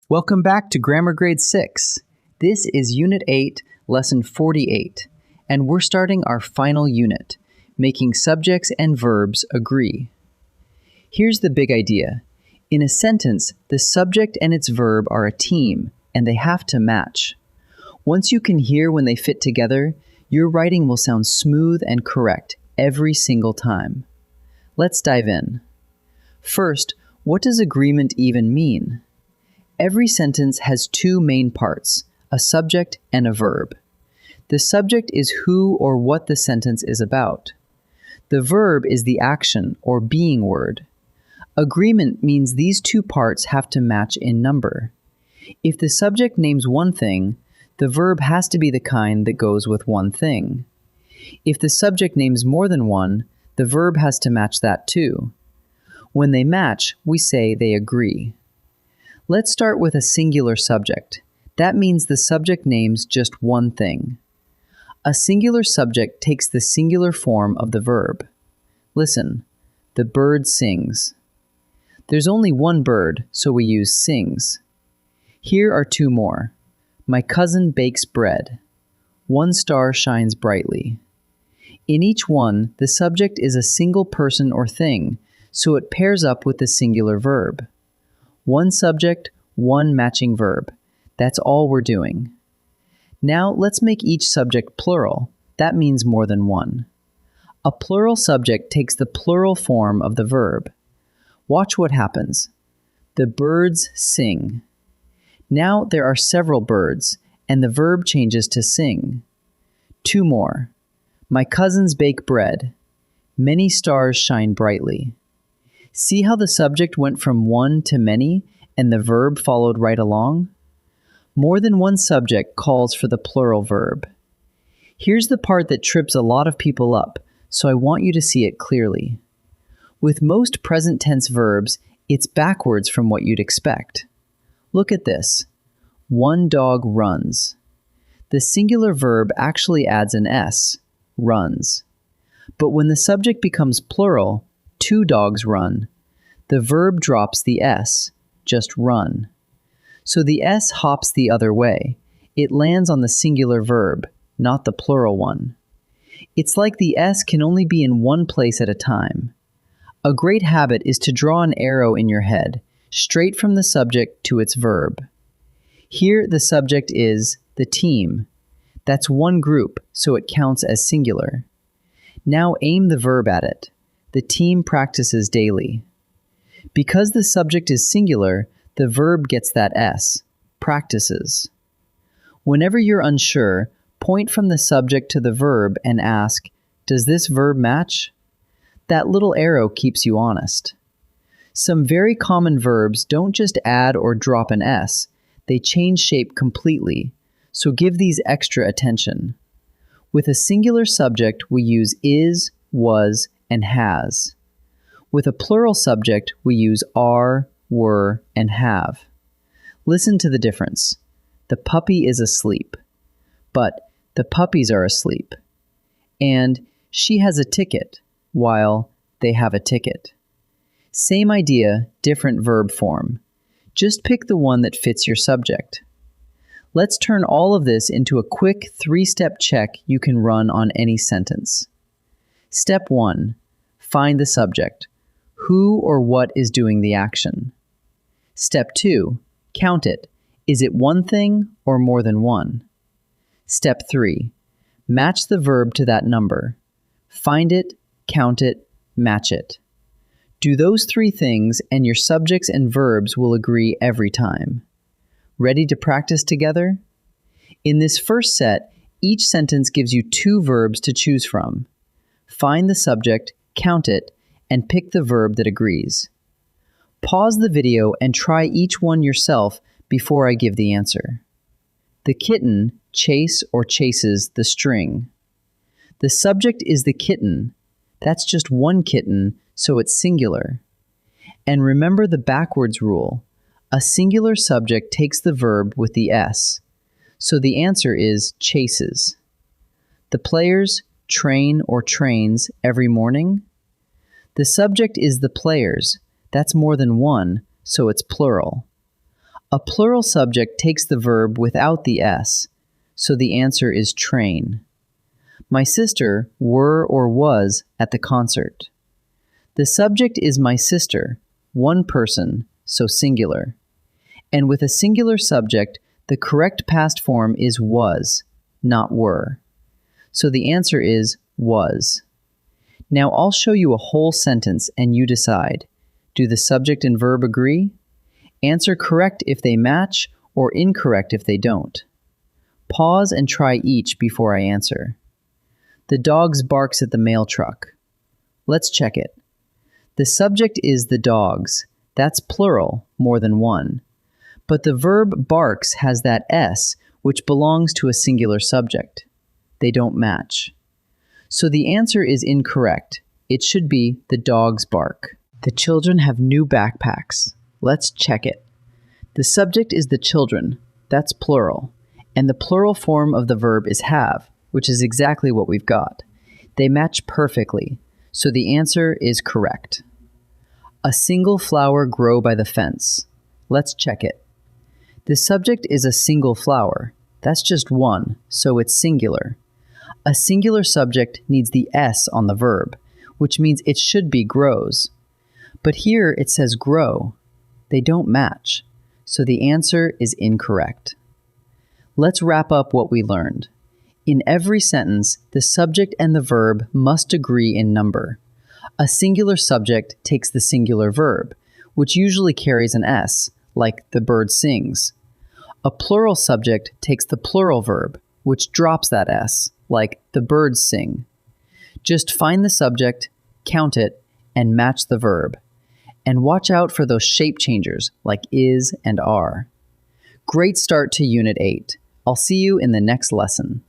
Welcome back to Grammar Grade 6. This is Unit 8, Lesson 48, and we're starting our final unit, making subjects and verbs agree. Here's the big idea. In a sentence, the subject and its verb are a team, and they have to match. Once you can hear when they fit together, your writing will sound smooth and correct every single time. Let's dive in. First, what does agreement even mean? Every sentence has two main parts, a subject and a verb. The subject is who or what the sentence is about. The verb is the action or being word. Agreement means these two parts have to match in number. If the subject names one thing, the verb has to be the kind that goes with one thing. If the subject names more than one, the verb has to match that too. When they match, we say they agree. Let's start with a singular subject. That means the subject names just one thing. A singular subject takes the singular form of the verb. Listen, the bird sings. There's only one bird, so we use sings. Here are two more. My cousin bakes bread. One star shines brightly. In each one, the subject is a single person or thing, so it pairs up with the singular verb. One subject, one matching verb. That's all we're doing. Now let's make each subject plural. That means more than one. A plural subject takes the plural form of the verb. Watch what happens. The birds sing. Now there are several birds, and the verb changes to sing. Two more. My cousins bake bread. Many stars shine brightly. See how the subject went from one to many, and the verb followed right along? More than one subject calls for the plural verb. Here's the part that trips a lot of people up, so I want you to see it clearly. With most present tense verbs, it's backwards from what you'd expect. Look at this. One dog runs. The singular verb actually adds an S, runs. But when the subject becomes plural, two dogs run, the verb drops the S, just run. So the S hops the other way. It lands on the singular verb, not the plural one. It's like the S can only be in one place at a time. A great habit is to draw an arrow in your head, straight from the subject to its verb. Here the subject is the team. That's one group, so it counts as singular. Now aim the verb at it. The team practices daily. Because the subject is singular, the verb gets that S, practices. Whenever you're unsure, point from the subject to the verb and ask, does this verb match? That little arrow keeps you honest. Some very common verbs don't just add or drop an S, they change shape completely, so give these extra attention. With a singular subject, we use is, was, and has. With a plural subject, we use are, were, and have. Listen to the difference. The puppy is asleep, but the puppies are asleep. And she has a ticket, while they have a ticket. Same idea, different verb form. Just pick the one that fits your subject. Let's turn all of this into a quick three-step check you can run on any sentence. Step 1. Find the subject. Who or what is doing the action? Step 2. Count it. Is it one thing or more than one? Step 3. Match the verb to that number. Find it, count it, match it. Do those three things and your subjects and verbs will agree every time. Ready to practice together? In this first set, each sentence gives you two verbs to choose from. Find the subject, count it, and pick the verb that agrees. Pause the video and try each one yourself before I give the answer. The kitten chase or chases the string. The subject is the kitten. That's just one kitten, so it's singular. And remember the backwards rule. A singular subject takes the verb with the S. So the answer is chases. The players train or trains every morning. The subject is the players. That's more than one, so it's plural. A plural subject takes the verb without the S, so the answer is train. My sister were or was at the concert. The subject is my sister, one person, so singular. And with a singular subject, the correct past form is was, not were. So the answer is was. Now I'll show you a whole sentence and you decide. Do the subject and verb agree? Answer correct if they match or incorrect if they don't. Pause and try each before I answer. The dogs barks at the mail truck. Let's check it. The subject is the dogs. That's plural, more than one. But the verb barks has that S, which belongs to a singular subject. They don't match. So the answer is incorrect. It should be the dogs bark. The children have new backpacks. Let's check it. The subject is the children. That's plural. And the plural form of the verb is have, which is exactly what we've got. They match perfectly, so the answer is correct. A single flower grow by the fence. Let's check it. The subject is a single flower. That's just one, so it's singular. A singular subject needs the S on the verb, which means it should be grows. But here it says grow. They don't match, so the answer is incorrect. Let's wrap up what we learned. In every sentence, the subject and the verb must agree in number. A singular subject takes the singular verb, which usually carries an S, like the bird sings. A plural subject takes the plural verb, which drops that S, like the birds sing. Just find the subject, count it, and match the verb. And watch out for those shape changers, like is and are. Great start to Unit 8. I'll see you in the next lesson.